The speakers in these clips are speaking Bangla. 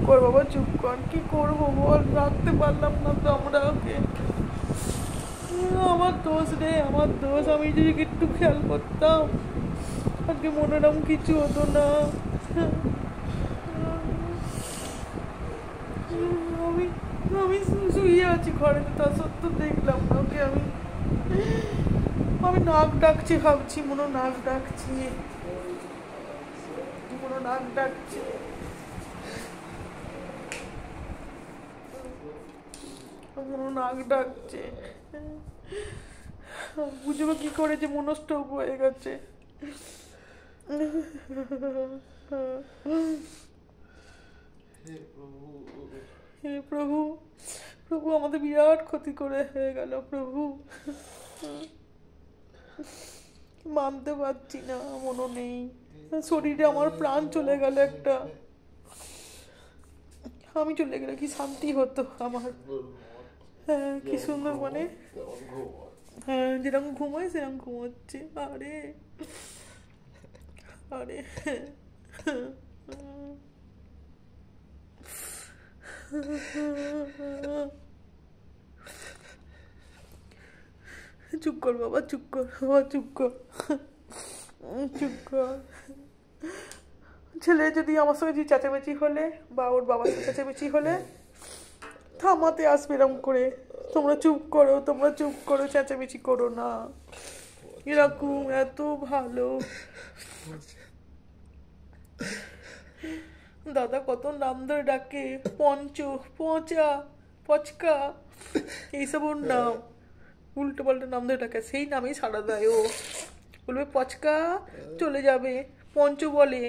কর বাবা, চুপ কর। কি করবো বল, রাখতে পারলাম না তো আমরা ওকে। আমার দোষ রে, আমার দোষ। আমি যদি একটু খেয়াল করতাম আজকে মনোরম কিছু হতো না। আমি আমি শুয়ে আছি ঘরে, তা সত্ত্বেও দেখলাম না ওকে। আমি নাক ডাকছি ভাবছি, মনো নাক ডাকছি, মনো নাক ডাকছে। মনো নাক ডাকছে, বুঝবো কি করে যে মনস্টপ হয়ে গেছে। হে প্রভু, প্রভু আমাদের বিরাট ক্ষতি করে হয়ে গেল প্রভু। মানতে পারছি না, মনে নেই শরীরে, আমার প্রাণ চলে গেল একটা। আমি চলে গেলে কি শান্তি হতো আমার। হ্যাঁ কি সুন্দর, মানে হ্যাঁ যেরকম ঘুমোয় সেরকম ঘুমোচ্ছে। আরে আরে চুপ কর বাবা, চুপ কর বাবা, চুপ কর, চুপ কর। ছেলে যদি আমার সঙ্গে যে চেঁচামেচি হলে বা ওর বাবার সাথে চেঁচামেচি হলে থামাতে আসবে এরম করে, তোমরা চুপ করো, তোমরা চুপ করো, চেঁচামেচি করো না। এরকম এত ভালো দাদা, কত নাম ধরে ডাকে, পঞ্চ, পচা, পচকা, এইসব ওর নাম। উল্টো পাল্টা নাম ধরে ডাকে, সেই নামেই সাড়া দেয় ও। বলবে পচকা চলে যাবে, পঞ্চ বলে,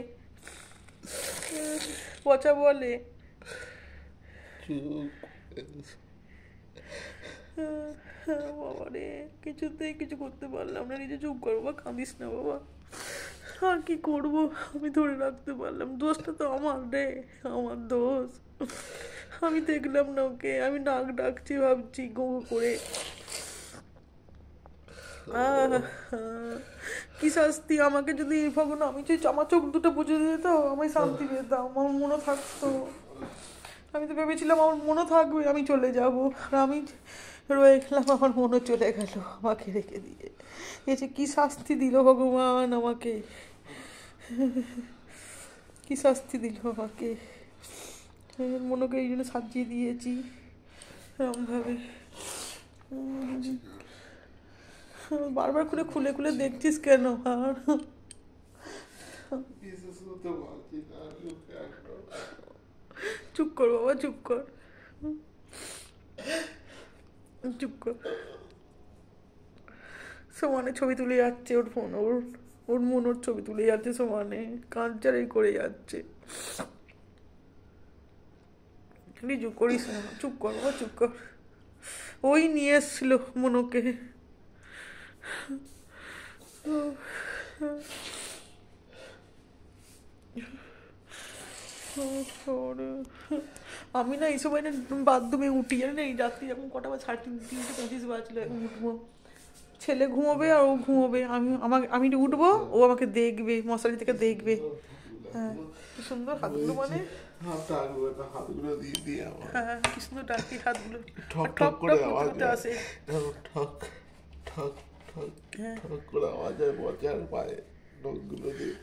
পচা বলে। বাবা রে, কিছুতেই কিছু করতে পারলাম না। নিজে চুপ করবো, কাঁদিস না বাবা। আর কি করবো, আমি ধরে রাখতে পারলাম। দোষটা তো আমার রে, আমার দোষ। আমি দেখলাম না ওকে, আমি নাক ডাকছি ভাবছি গো করে। কি শাস্তি আমাকে যদি ভগবান, আমি যে আমার চোখ দুটো বুঝে দিত, আমি শান্তি পেতাম, আমার মনে থাকতো। আমি তো ভেবেছিলাম আমার মনে থাকবে, আমি চলে যাব, আর আমি রয়ে গেলাম, আমার মনে চলে গেল আমাকে রেখে দিয়ে। এই যে কি শাস্তি দিল ভগবান আমাকে, কি শাস্তি দিল আমাকে। মনকে এই জন্য সাজিয়ে দিয়েছি এরমভাবে। বারবার করে খুলে খুলে দেখছিস কেন? আর চুপ কর বাবা, চুপ কর, চুপ কর। সমানে ছবি তুলে যাচ্ছে ওর ফোন, ওর ওর মন ওর ছবি তুলে যাচ্ছে সমানে, কাঁচারাই করে যাচ্ছে। চুপ করিস না, চুপ কর বাবা, চুপ কর। ওই নিয়ে এসছিল মনকে। আমি না এইসব বাথরুমে উঠি, জানি না এই রাত্রি এখন কটা বা 3:30 বাজলো, এখন উঠবো। ছেলে ঘুমোবে আর ও ঘুমোবে, আমি উঠবো, ও আমাকে দেখবে, মশারি থেকে দেখবে। হ্যাঁ কি সুন্দর হাতগুলো, মানে হাতগুলো দিয়ে দিয়ে হ্যাঁ কি সুন্দর ডাকি হাতগুলো, ঠক ঠক ঠক করে ঠক আওয়াজ করতে আসে। ঠক ঠক ঠক ঠক করে আওয়াজ হয় বচার পায়ে নখগুলো দিয়ে।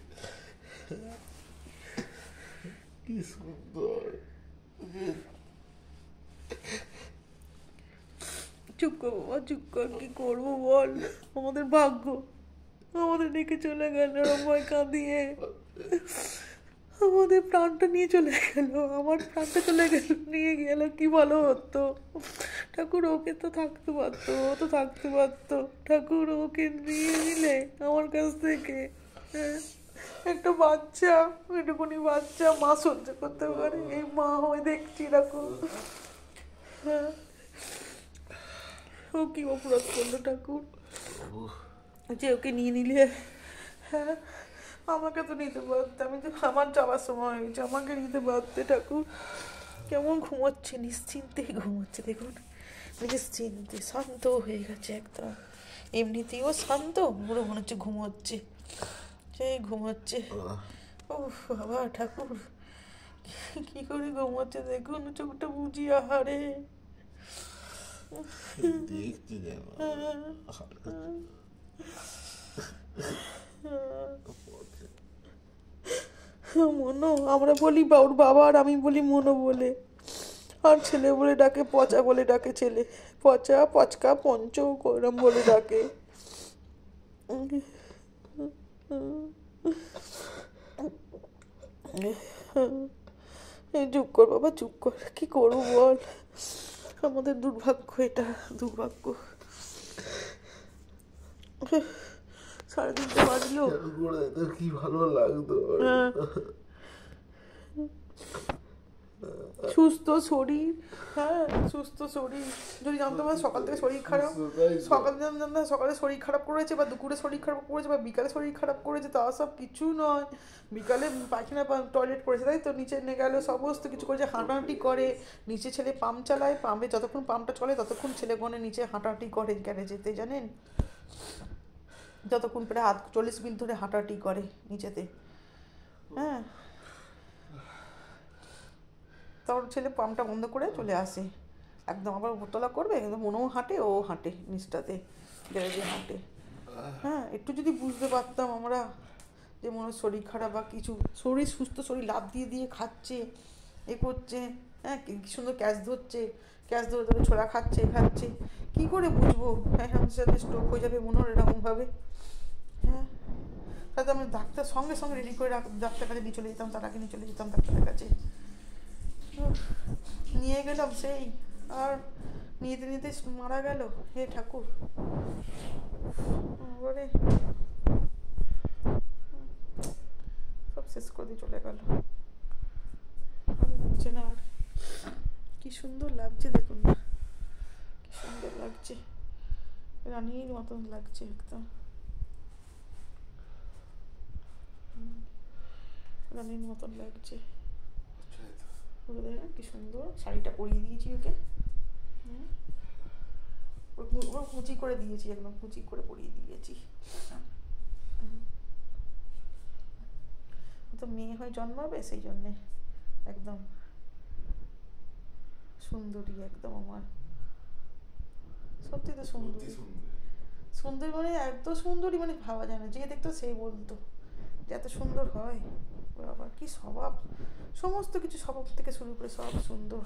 কি সুন্দর। চুপ কর বাবা, চুপ কর। কি করবো বল, আমাদের ভাগ্য আমাদের রেখে চলে গেল ভয় কাঁদিয়ে। আমাদের প্রাণটা নিয়ে চলে গেল, আমার প্রাণটা চলে গেল, নিয়ে গেল, কি ভালো হতো। ঠাকুর ওকে তো থাকতে পারতো, ও তো থাকতে পারতো। ঠাকুর ওকে নিয়ে নিলে আমার কাছ থেকে। হ্যাঁ একটা বাচ্চা, ওইটুকুনি বাচ্চা মা সহ্য করতে পারে, এই মা হয়ে দেখছি এরকম। হ্যাঁ ও কি অপরাধ করলো ঠাকুর যে ওকে নিয়ে নিলে? হ্যাঁ আমাকে তো নিতে পারতে, আমি তো আমার যাওয়ার সময় হয়েছে, আমাকে নিতে পারতে ঠাকুর। কেমন ঘুমোচ্ছে, নিশ্চিন্তে ঘুমোচ্ছে দেখুন, নিশ্চিন্তে শান্ত হয়ে গেছে একদম। এমনিতেও শান্ত, মনে হচ্ছে ঘুমোচ্ছে, সেই ঘুমোচ্ছে। ও বাবা ঠাকুর কি করে ঘুমাচ্ছে দেখুন, চোখটা বুঝিয়ে আহারে। দেখছি যেন মনো, আমরা বলি ওর বাবা আর আমি বলি মনো বলে, আর ছেলে বলে ডাকে পচা বলে ডাকে, ছেলে পচা পচকা পঞ্চ ওরম বলে ডাকে। এই চুপ কর বাবা, চুপ কর, কি করবো বল, আমাদের দুর্ভাগ্য এটা, দুর্ভাগ্য। 3:30 বাজলো। কি ভালো লাগতো। সুস্থ শরীর, হ্যাঁ সুস্থ শরীর। যদি জানতাম না সকাল থেকে শরীর খারাপ, সকালে শরীর খারাপ করেছে বা দুপুরে শরীর খারাপ করেছে বা বিকালে শরীর খারাপ করেছে, তা সব কিছু নয়। বিকালে পায়খানা টয়লেট করেছে তাই তো, নিচে নিয়ে গেল, সমস্ত কিছু করেছে, হাঁটাহাঁটি করে। নিচে ছেলে পাম্প চালায়, পাম্পে যতক্ষণ পাম্পটা চলে ততক্ষণ ছেলে গনে নিচে হাঁটাহাঁটি করে গ্যারেজেতে, জানেন, যতক্ষণ প্রায় 40 মিনিট ধরে হাঁটাহাঁটি করে নিচেতে। হ্যাঁ, তারপর ছেলে পাম্পটা বন্ধ করে চলে আসে, একদম আবার উপরতলা করবে, একদম মনেও হাঁটে, ও হাঁটে নিচটাতে, গ্যারেজে হাঁটে। হ্যাঁ, একটু যদি বুঝতে পারতাম আমরা যে মনে শরীর খারাপ বা কিছু, শরীর সুস্থ, শরীর লাভ দিয়ে দিয়ে খাচ্ছে, এ করছে, হ্যাঁ কি সুন্দর ক্যাচ ধরছে, ক্যাচ ধরে ধরে ছোলা খাচ্ছে খাচ্ছে, কী করে বুঝবো হ্যাঁ আমার সাথে স্ট্রোক হয়ে যাবে মনে হয় এরকমভাবে। হ্যাঁ, তাহলে আমি ডাক্তার সঙ্গে সঙ্গে রেডি করে ডাক্তার কাছে নিয়ে চলে যেতাম, তার আগে নিয়ে চলে যেতাম ডাক্তারের কাছে। নিয়ে গেলাম সেই, আর নিতে নিতে মারা গেল, হে ঠাকুর। সব শেষ করে দিয়ে চলে গেল, ভালো লাগছে না আর। কি সুন্দর লাগছে দেখুন না, কি সুন্দর লাগছে, রানীর মতন লাগছে একদম, রানীর মতন লাগছে। ওকে দেখেন কি সুন্দর শাড়িটা পরিয়ে দিয়েছি ওকে, ওর কুচি করে দিয়েছি, একদম কুচি করে পরিয়ে দিয়েছি। তো মেয়ে হয়ে জন্মাবে সেই জন্যে একদম সুন্দরী, একদম আমার সত্যি তো সুন্দরী, সুন্দরী মানে এত সুন্দরী মানে ভাবা যায় না, যে দেখতো সেই বলতো যে এত সুন্দর হয়, আবার কি স্বভাব, সমস্ত কিছু স্বভাব থেকে শুরু করে সব সুন্দর।